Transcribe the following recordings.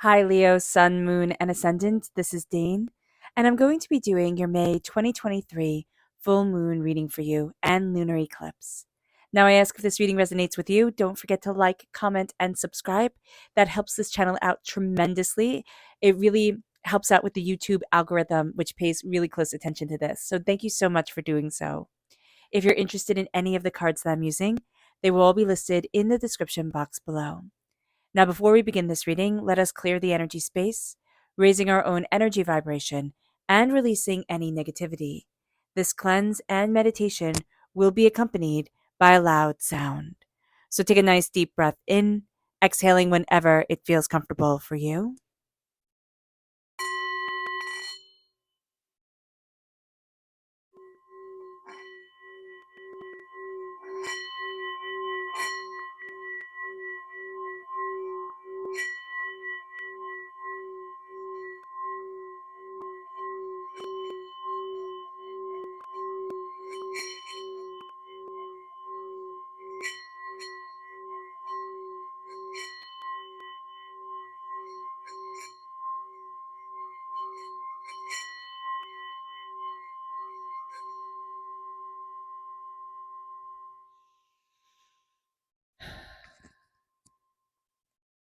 Hi, Leo, Sun, Moon, and Ascendant. This is Dane, and I'm going to be doing your May 2023 full moon reading for you and lunar eclipse. Now, I ask if this reading resonates with you. Don't forget to like, comment, and subscribe. That helps this channel out tremendously. It really helps out with the YouTube algorithm, which pays really close attention to this. So, thank you so much for doing so. If you're interested in any of the cards that I'm using, they will all be listed in the description box below. Now, before we begin this reading, let us clear the energy space, raising our own energy vibration and releasing any negativity. This cleanse and meditation will be accompanied by a loud sound. So take a nice deep breath in, exhaling whenever it feels comfortable for you.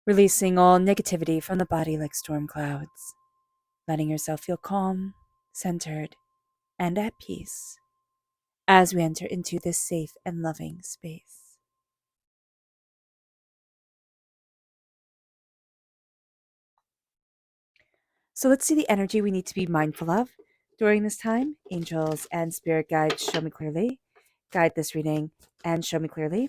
Releasing all negativity from the body like storm clouds, letting yourself feel calm, centered, and at peace as we enter into this safe and loving space. So let's see the energy we need to be mindful of during this time. Angels and spirit guides, show me clearly. Guide this reading and show me clearly.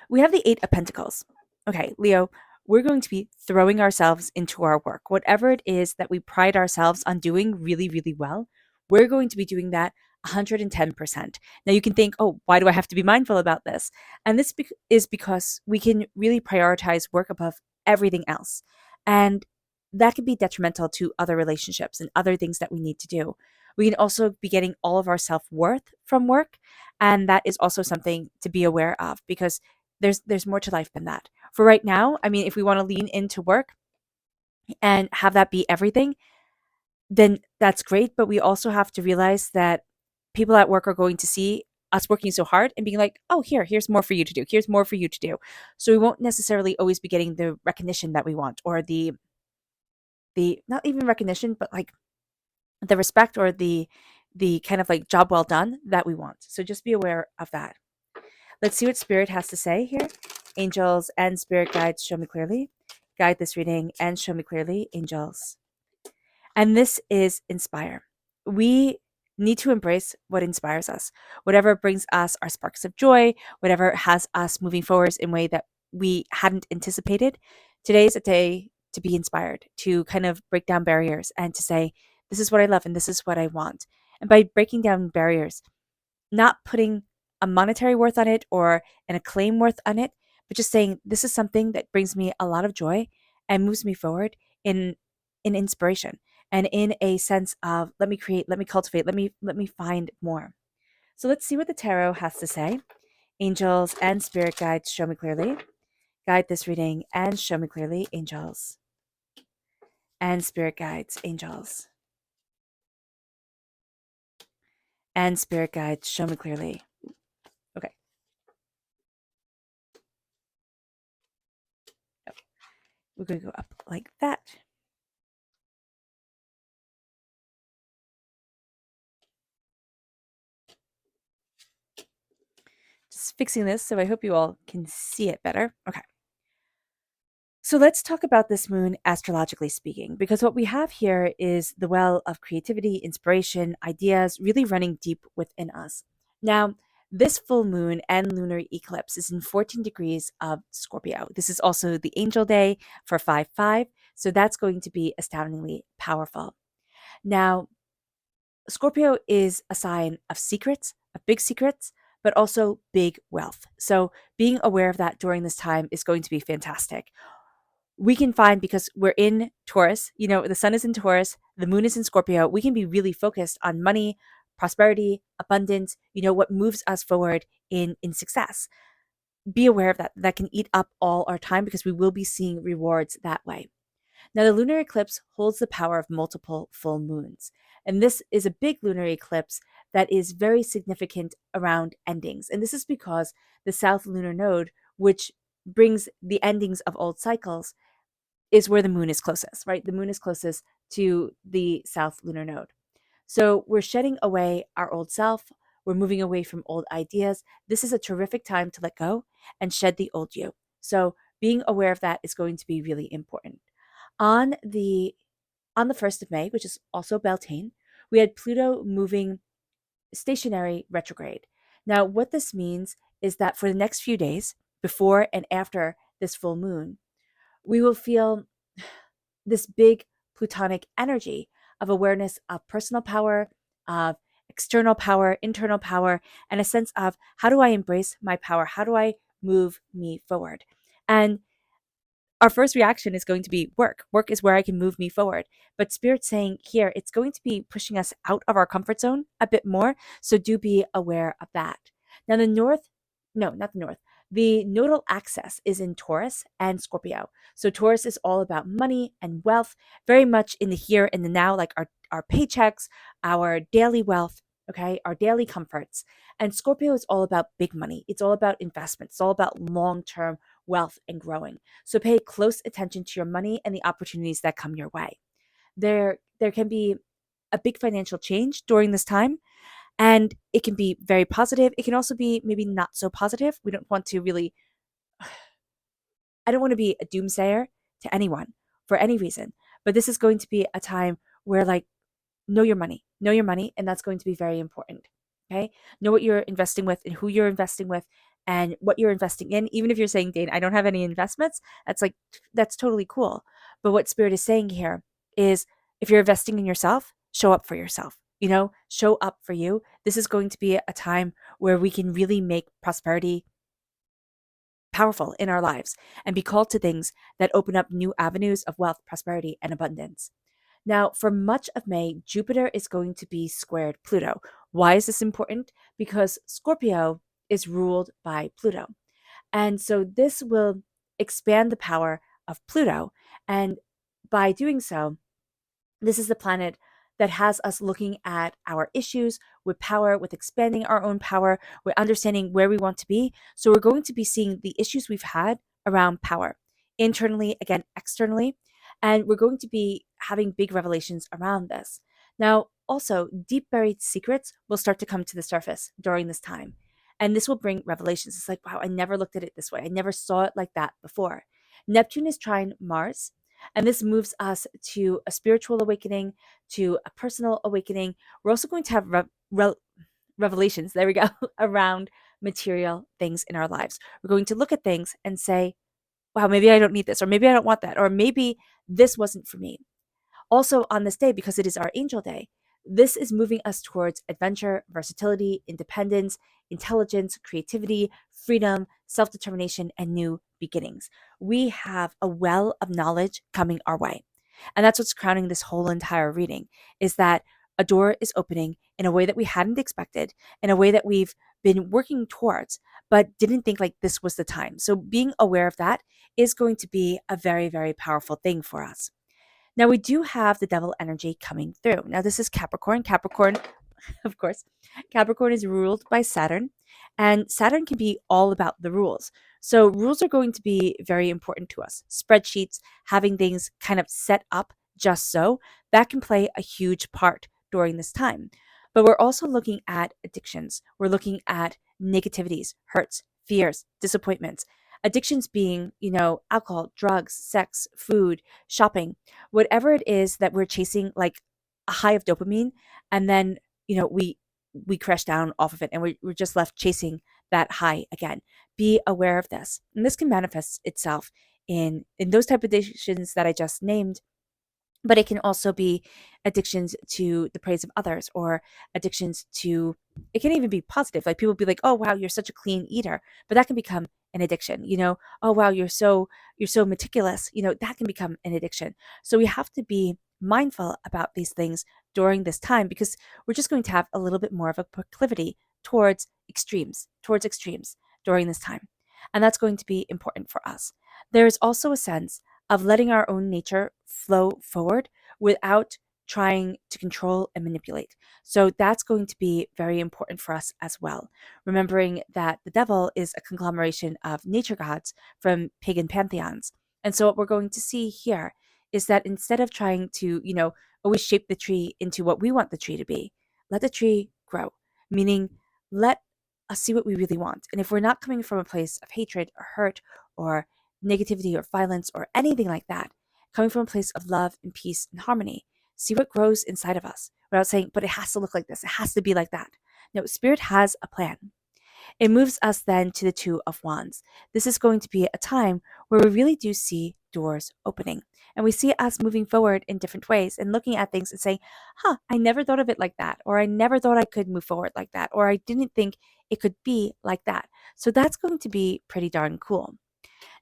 We have the Eight of Pentacles. Okay, Leo, we're going to be throwing ourselves into our work. Whatever it is that we pride ourselves on doing really, really well, we're going to be doing that 110%. Now you can think, oh, why do I have to be mindful about this? And this is because we can really prioritize work above everything else. And that can be detrimental to other relationships and other things that we need to do. We can also be getting all of our self worth from work. And that is also something to be aware of because there's more to life than that. For right now, I mean, if we want to lean into work and have that be everything, then that's great. But we also have to realize that people at work are going to see us working so hard and being like, oh, here's more for you to do. Here's more for you to do. So we won't necessarily always be getting the recognition that we want or the not even recognition, but like the respect or the kind of like job well done that we want. So just be aware of that. Let's see what Spirit has to say here. Angels and Spirit guides, show me clearly. Guide this reading and show me clearly, angels. And this is inspire. We need to embrace what inspires us. Whatever brings us our sparks of joy, whatever has us moving forwards in a way that we hadn't anticipated. Today is a day to be inspired, to kind of break down barriers and to say, this is what I love and this is what I want. And by breaking down barriers, not putting a monetary worth on it or an acclaim worth on it, but just saying this is something that brings me a lot of joy and moves me forward in inspiration and in a sense of let me create, let me cultivate, let me find more. So let's see what the tarot has to say. Angels and spirit guides, show me clearly. Guide this reading and show me clearly, angels. And spirit guides, angels. And spirit guides, show me clearly. Okay. We're going to go up like that. Just fixing this, so I hope you all can see it better. Okay. So let's talk about this moon astrologically speaking, because what we have here is the well of creativity, inspiration, ideas really running deep within us. Now, this full moon and lunar eclipse is in 14 degrees of Scorpio. This is also the angel day for 5/5, so that's going to be astoundingly powerful. Now, Scorpio is a sign of secrets, of big secrets, but also big wealth. So being aware of that during this time is going to be fantastic. We can find, because we're in Taurus, the sun is in Taurus, the moon is in Scorpio, we can be really focused on money, prosperity, abundance, what moves us forward in success. Be aware of that. That can eat up all our time because we will be seeing rewards that way. Now, the lunar eclipse holds the power of multiple full moons. And this is a big lunar eclipse that is very significant around endings. And this is because the south lunar node, which brings the endings of old cycles, is where the moon is closest, right? The moon is closest to the south lunar node. So we're shedding away our old self. We're moving away from old ideas. This is a terrific time to let go and shed the old you. So being aware of that is going to be really important. On the on the 1st of May, which is also Beltane, we had Pluto moving stationary retrograde. Now, what this means is that for the next few days, before and after this full moon, we will feel this big plutonic energy of awareness of personal power, of external power, internal power, and a sense of how do I embrace my power? How do I move me forward? And our first reaction is going to be work. Work is where I can move me forward. But Spirit's saying here, it's going to be pushing us out of our comfort zone a bit more. So do be aware of that. Now, the north, no, not the north. The nodal axis is in Taurus and Scorpio. So Taurus is all about money and wealth, very much in the here and the now, like our paychecks, our daily wealth, okay, our daily comforts. And Scorpio is all about big money. It's all about investments. It's all about long-term wealth and growing. So pay close attention to your money and the opportunities that come your way. There can be a big financial change during this time, and it can be very positive. It can also be maybe not so positive. We don't want to really I don't want to be a doomsayer to anyone for any reason, but this is going to be a time where like know your money, and that's going to be very important. Okay. Know what you're investing with and who you're investing with and what you're investing in. Even if you're saying, Dane, I don't have any investments, that's totally cool. But what Spirit is saying here is if you're investing in yourself, show up for yourself. Show up for you. This is going to be a time where we can really make prosperity powerful in our lives and be called to things that open up new avenues of wealth, prosperity, and abundance. Now, for much of May, Jupiter is going to be squared Pluto. Why is this important? Because Scorpio is ruled by Pluto. And so this will expand the power of Pluto. And by doing so, this is the planet that has us looking at our issues with power, with expanding our own power, with understanding where we want to be. So we're going to be seeing the issues we've had around power, internally, again, externally. And we're going to be having big revelations around this. Now, also, deep buried secrets will start to come to the surface during this time. And this will bring revelations. It's like, wow, I never looked at it this way. I never saw it like that before. Neptune is trine Mars, and this moves us to a spiritual awakening, to a personal awakening. We're also going to have revelations, there we go, around material things in our lives. We're going to look at things and say, wow, maybe I don't need this, or maybe I don't want that, or maybe this wasn't for me. Also, on this day, because it is our angel day, this is moving us towards adventure, versatility, independence, intelligence, creativity, freedom, self determination, and new beginnings. We have a well of knowledge coming our way. And that's what's crowning this whole entire reading is that a door is opening in a way that we hadn't expected, in a way that we've been working towards, but didn't think like this was the time. So being aware of that is going to be a very, very powerful thing for us. Now, we do have the devil energy coming through. Now, this is Capricorn. Capricorn, of course, Capricorn is ruled by Saturn, and Saturn can be all about the rules. So, rules are going to be very important to us. Spreadsheets, having things kind of set up just so, that can play a huge part during this time. But we're also looking at addictions. We're looking at negativities, hurts, fears, disappointments. Addictions being, alcohol, drugs, sex, food, shopping, whatever it is that we're chasing, like a high of dopamine, and then, we crash down off of it and we're just left chasing that high again. Be aware of this. And this can manifest itself in those type of addictions that I just named, but it can also be addictions to the praise of others or addictions to, it can even be positive. Like people be like, oh, wow, you're such a clean eater, but that can become an addiction, oh, wow, you're so meticulous, that can become an addiction. So we have to be mindful about these things during this time because we're just going to have a little bit more of a proclivity towards extremes during this time. And that's going to be important for us. There is also a sense of letting our own nature flow forward without trying to control and manipulate. So that's going to be very important for us as well. Remembering that the devil is a conglomeration of nature gods from pagan pantheons. And so what we're going to see here is that instead of trying to, always shape the tree into what we want the tree to be, let the tree grow, meaning let us see what we really want. And if we're not coming from a place of hatred or hurt or negativity or violence or anything like that, coming from a place of love and peace and harmony, see what grows inside of us without saying, but it has to look like this, it has to be like that. No, Spirit has a plan. It moves us then to the Two of Wands. This is going to be a time where we really do see doors opening. And we see us moving forward in different ways and looking at things and saying, I never thought of it like that. Or I never thought I could move forward like that. Or I didn't think it could be like that. So that's going to be pretty darn cool.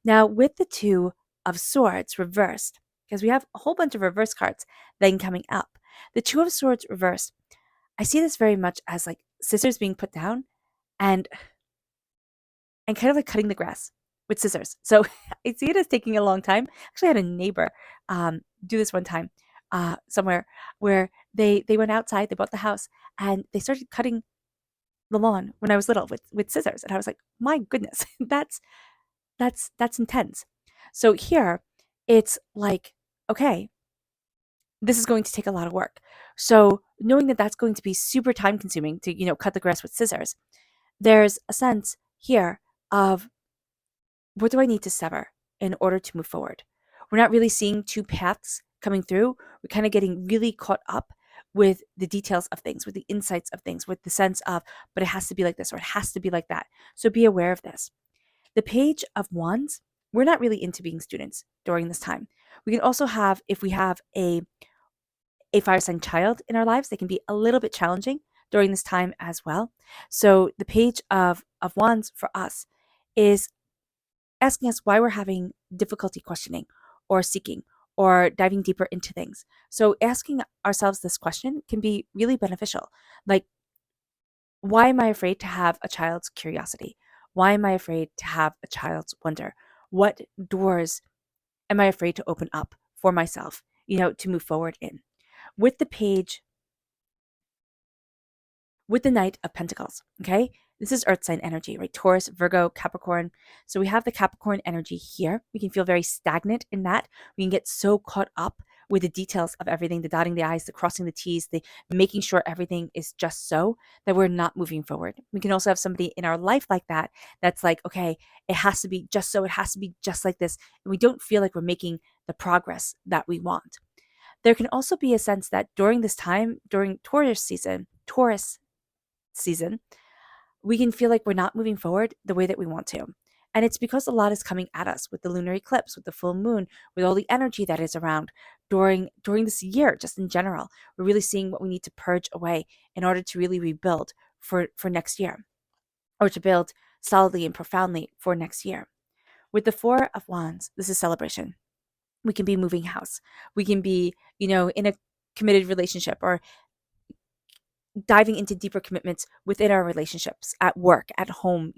Now, with the Two of Swords reversed, because we have a whole bunch of reverse cards then coming up, the Two of Swords reversed, I see this very much as like scissors being put down and kind of like cutting the grass with scissors. So I see it as taking a long time. Actually, I had a neighbor do this one time somewhere where they went outside, they bought the house, and they started cutting the lawn when I was little with scissors, and I was like, my goodness, that's intense. So here, it's like, okay, this is going to take a lot of work. So knowing that that's going to be super time consuming to cut the grass with scissors, there's a sense here of, what do I need to sever in order to move forward? We're not really seeing two paths coming through. We're kind of getting really caught up with the details of things, with the insights of things, with the sense of, but it has to be like this or it has to be like that. So be aware of this. The Page of Wands, we're not really into being students during this time. We can also have, if we have a fire sign child in our lives, they can be a little bit challenging during this time as well. So the Page of Wands for us is asking us why we're having difficulty questioning or seeking or diving deeper into things. So asking ourselves this question can be really beneficial. Like, why am I afraid to have a child's curiosity? Why am I afraid to have a child's wonder? What doors am I afraid to open up for myself, to move forward in? With the page with the Knight of Pentacles, okay? This is earth sign energy, right? Taurus, Virgo, Capricorn. So we have the Capricorn energy here. We can feel very stagnant in that. We can get so caught up with the details of everything, the dotting the I's, the crossing the T's, the making sure everything is just so, that we're not moving forward. We can also have somebody in our life like that, that's like, okay, it has to be just so, it has to be just like this. And we don't feel like we're making the progress that we want. There can also be a sense that during this time, during Taurus season, we can feel like we're not moving forward the way that we want to. And it's because a lot is coming at us with the lunar eclipse, with the full moon, with all the energy that is around during this year, just in general. We're really seeing what we need to purge away in order to really rebuild for next year, or to build solidly and profoundly for next year. With the Four of Wands, this is celebration. We can be moving house. We can be, in a committed relationship, or diving into deeper commitments within our relationships, at work, at home,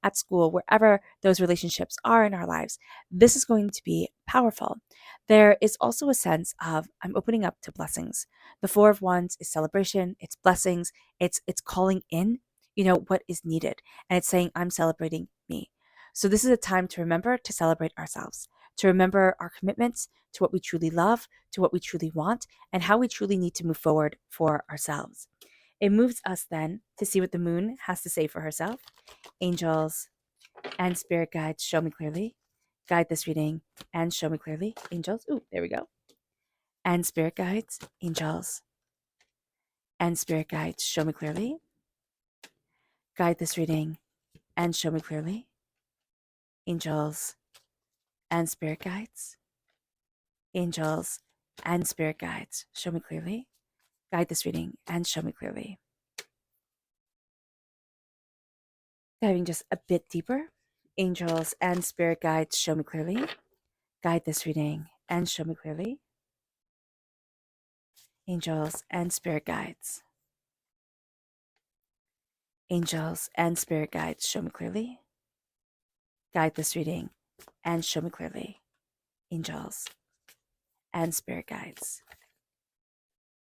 at school, wherever those relationships are in our lives. This is going to be powerful. There is also a sense of, I'm opening up to blessings. The Four of Wands is celebration, it's blessings, it's calling in, what is needed. And it's saying, I'm celebrating me. So this is a time to remember to celebrate ourselves, to remember our commitments to what we truly love, to what we truly want, and how we truly need to move forward for ourselves. It moves us then to see what the moon has to say for herself. Angels and spirit guides, show me clearly. Guide this reading and show me clearly. Angels, ooh, there we go. And spirit guides, angels and spirit guides, show me clearly. Guide this reading and show me clearly. Angels and spirit guides, angels and spirit guides, show me clearly. Guide this reading and show me clearly. Diving just a bit deeper, angels and spirit guides, show me clearly. Guide this reading and show me clearly. Angels and spirit guides. Angels and spirit guides, show me clearly. Guide this reading and show me clearly. angels, and spirit guides.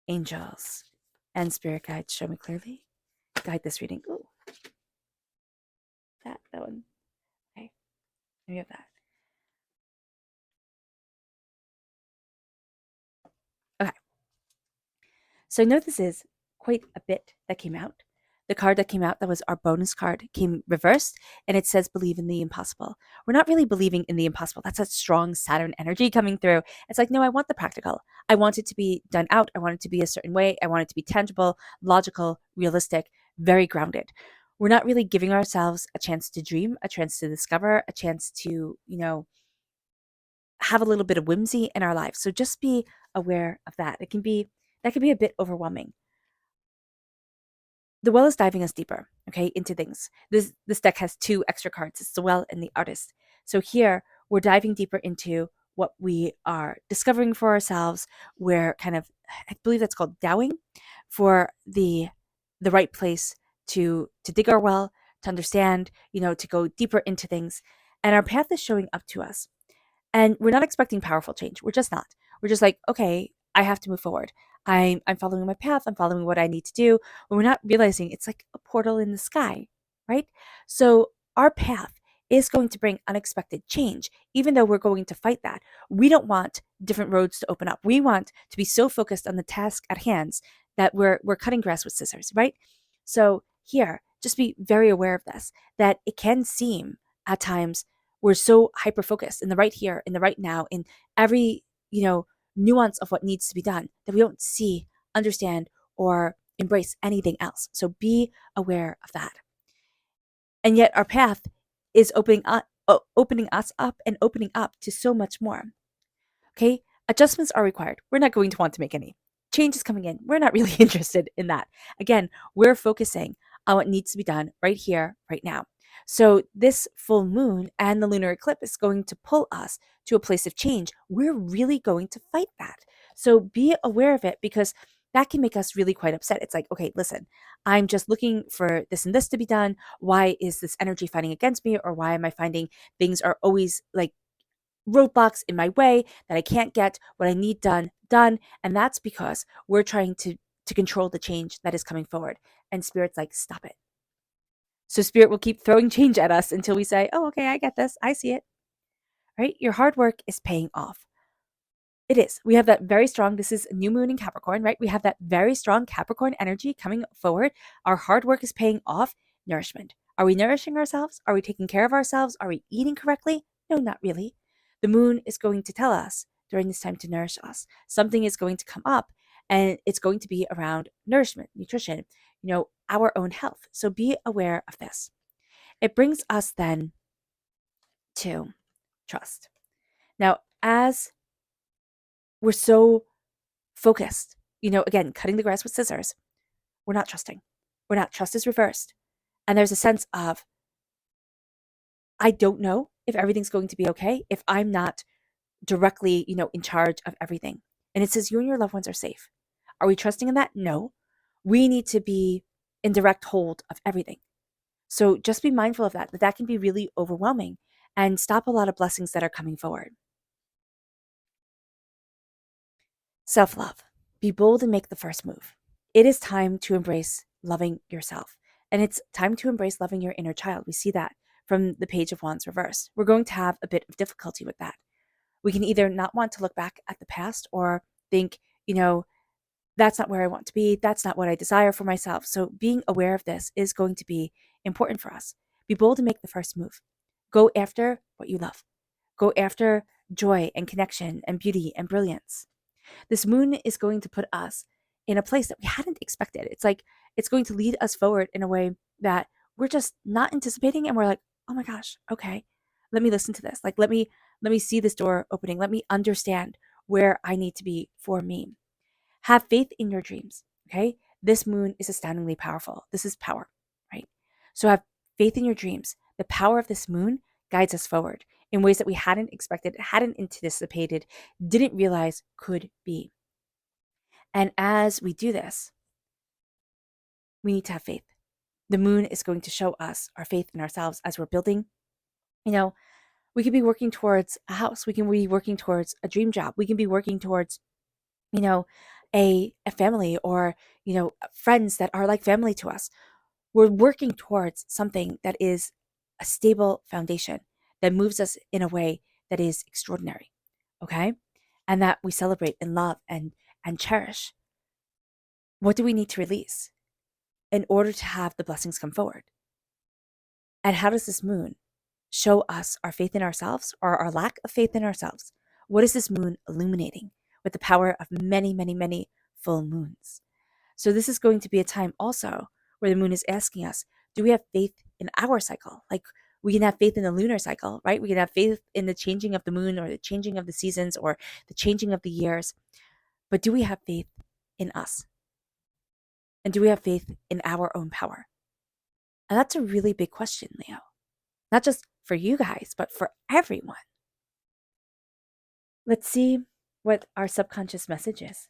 Angels and spirit guides, show me clearly. Guide this reading. Ooh, that one. Okay, we have that. Okay, so I know this is quite a bit that came out. The card that came out, that was our bonus card, came reversed, and it says believe in the impossible. We're not really believing in the impossible. That's a strong Saturn energy coming through. It's like, no, I want the practical. I want it to be done out. I want it to be a certain way. I want it to be tangible, logical, realistic, very grounded. We're not really giving ourselves a chance to dream, a chance to discover, a chance to, have a little bit of whimsy in our lives. So just be aware of that. That can be a bit overwhelming. The well is diving us deeper, okay, into things. This deck has two extra cards. It's the well and the artist. So here we're diving deeper into what we are discovering for ourselves. We're kind of, I believe that's called dowing, for the right place to dig our well, to understand, to go deeper into things. And our path is showing up to us. And we're not expecting powerful change. We're just not. We're just like, okay, I have to move forward. I'm following my path. I'm following what I need to do. But we're not realizing it's like a portal in the sky, right? So our path is going to bring unexpected change, even though we're going to fight that. We don't want different roads to open up. We want to be so focused on the task at hand that we're cutting grass with scissors, right? So here, just be very aware of this, that it can seem at times we're so hyper focused in the right here, in the right now, in every, nuance of what needs to be done, that we don't see, understand, or embrace anything else. So be aware of that. And yet our path is opening us up and opening up to so much more. Okay, adjustments are required. We're not going to want to make any. Change is coming in. We're not really interested in that. Again, we're focusing on what needs to be done right here, right now. So this full moon and the lunar eclipse is going to pull us to a place of change. We're really going to fight that. So be aware of it, because that can make us really quite upset. It's like, okay, listen, I'm just looking for this and this to be done. Why is this energy fighting against me? Or why am I finding things are always like roadblocks in my way that I can't get what I need done? And that's because we're trying to control the change that is coming forward. And spirit's like, stop it. So spirit will keep throwing change at us until we say, oh, okay, I get this. I see it. Right? Your hard work is paying off. It is. We have that very strong, this is new moon in Capricorn, right? We have that very strong Capricorn energy coming forward. Our hard work is paying off. Nourishment. Are we nourishing ourselves? Are we taking care of ourselves? Are we eating correctly? No, not really. The moon is going to tell us during this time to nourish us. Something is going to come up, and it's going to be around nourishment, nutrition, our own health. So be aware of this. It brings us then to trust. Now, as we're so focused, again, cutting the grass with scissors, we're not trusting. We're not. Trust is reversed. And there's a sense of, I don't know if everything's going to be okay if I'm not directly, in charge of everything. And it says you and your loved ones are safe. Are we trusting in that? No. We need to be in direct hold of everything. So just be mindful of that can be really overwhelming and stop a lot of blessings that are coming forward. Self-love. Be bold and make the first move. It is time to embrace loving yourself. And it's time to embrace loving your inner child. We see that from the Page of Wands reversed. We're going to have a bit of difficulty with that. We can either not want to look back at the past or think, that's not where I want to be. That's not what I desire for myself. So being aware of this is going to be important for us. Be bold and make the first move. Go after what you love. Go after joy and connection and beauty and brilliance. This moon is going to put us in a place that we hadn't expected. It's like it's going to lead us forward in a way that we're just not anticipating, and we're like, oh my gosh, okay, let me listen to this. Like let me see this door opening. Let me understand where I need to be for me. Have faith in your dreams. Okay. This moon is astoundingly powerful. This is power, right? So have faith in your dreams. The power of this moon guides us forward in ways that we hadn't expected, hadn't anticipated, didn't realize could be. And as we do this, we need to have faith. The moon is going to show us our faith in ourselves as we're building, We could be working towards a house. We can be working towards a dream job. We can be working towards, you know, a family, or, friends that are like family to us. We're working towards something that is a stable foundation that moves us in a way that is extraordinary. Okay? And that we celebrate and love and cherish. What do we need to release in order to have the blessings come forward? And how does this moon show us our faith in ourselves, or our lack of faith in ourselves? What is this moon illuminating with the power of many, many, many full moons? So this is going to be a time also where the moon is asking us, do we have faith in our cycle? Like, we can have faith in the lunar cycle, right? We can have faith in the changing of the moon, or the changing of the seasons, or the changing of the years. But do we have faith in us? And do we have faith in our own power? And that's a really big question, Leo. Not just for you guys, but for everyone. Let's see what our subconscious message is.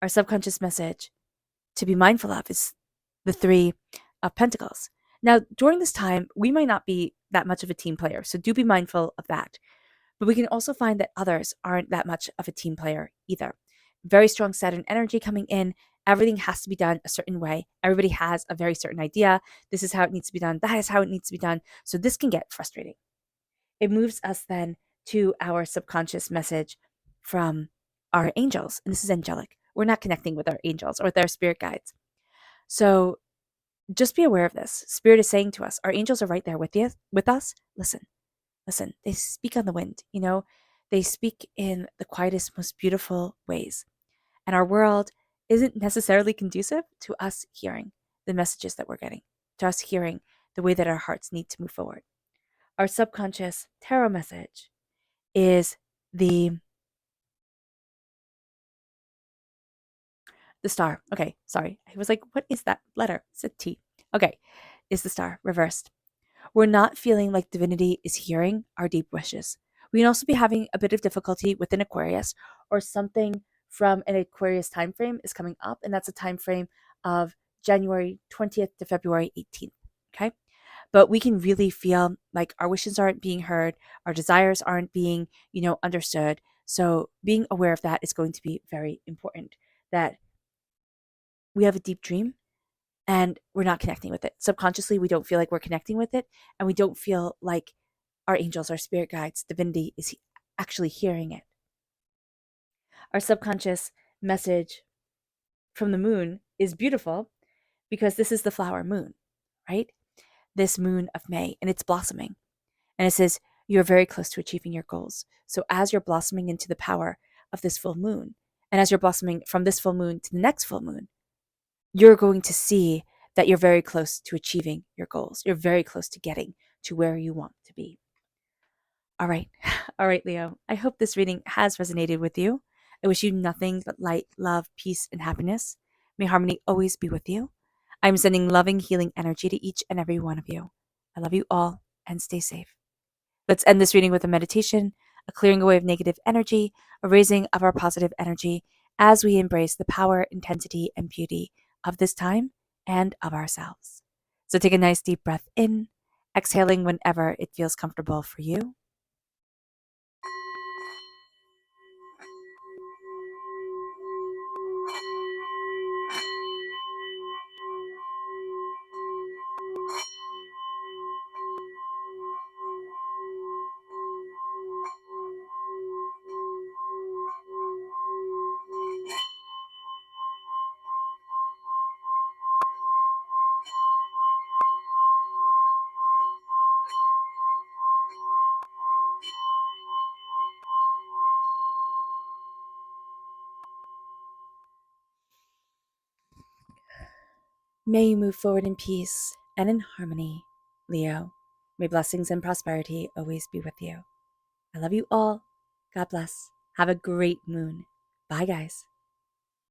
Our subconscious message to be mindful of is the Three of Pentacles. Now, during this time, we might not be that much of a team player, so do be mindful of that. But we can also find that others aren't that much of a team player either. Very strong Saturn energy coming in. Everything has to be done a certain way. Everybody has a very certain idea. This is how it needs to be done. That is how it needs to be done. So this can get frustrating. It moves us then to our subconscious message from our angels. And this is angelic. We're not connecting with our angels or with our spirit guides. So just be aware of this. Spirit is saying to us, our angels are right there with you, with us. Listen. They speak on the wind, they speak in the quietest, most beautiful ways. And our world isn't necessarily conducive to us hearing the messages that we're getting, to us hearing the way that our hearts need to move forward. Our subconscious tarot message is the star. Okay, sorry. I was like, what is that letter? It's a T. Okay, is the star reversed. We're not feeling like divinity is hearing our deep wishes. We can also be having a bit of difficulty with an Aquarius, or something from an Aquarius time frame is coming up, and that's a time frame of January 20th to February 18th. Okay? But we can really feel like our wishes aren't being heard, our desires aren't being, understood. So being aware of that is going to be very important. That we have a deep dream and we're not connecting with it. Subconsciously, we don't feel like we're connecting with it, and we don't feel like our angels, our spirit guides, divinity is actually hearing it. Our subconscious message from the moon is beautiful because this is the flower moon, right? This moon of May, and it's blossoming. And it says, you're very close to achieving your goals. So as you're blossoming into the power of this full moon, and as you're blossoming from this full moon to the next full moon, you're going to see that you're very close to achieving your goals. You're very close to getting to where you want to be. All right. All right, Leo. I hope this reading has resonated with you. I wish you nothing but light, love, peace, and happiness. May harmony always be with you. I'm sending loving, healing energy to each and every one of you. I love you all, and stay safe. Let's end this reading with a meditation, a clearing away of negative energy, a raising of our positive energy as we embrace the power, intensity, and beauty of this time and of ourselves. So take a nice deep breath in, exhaling whenever it feels comfortable for you. May you move forward in peace and in harmony, Leo. May blessings and prosperity always be with you. I love you all. God bless. Have a great moon. Bye, guys.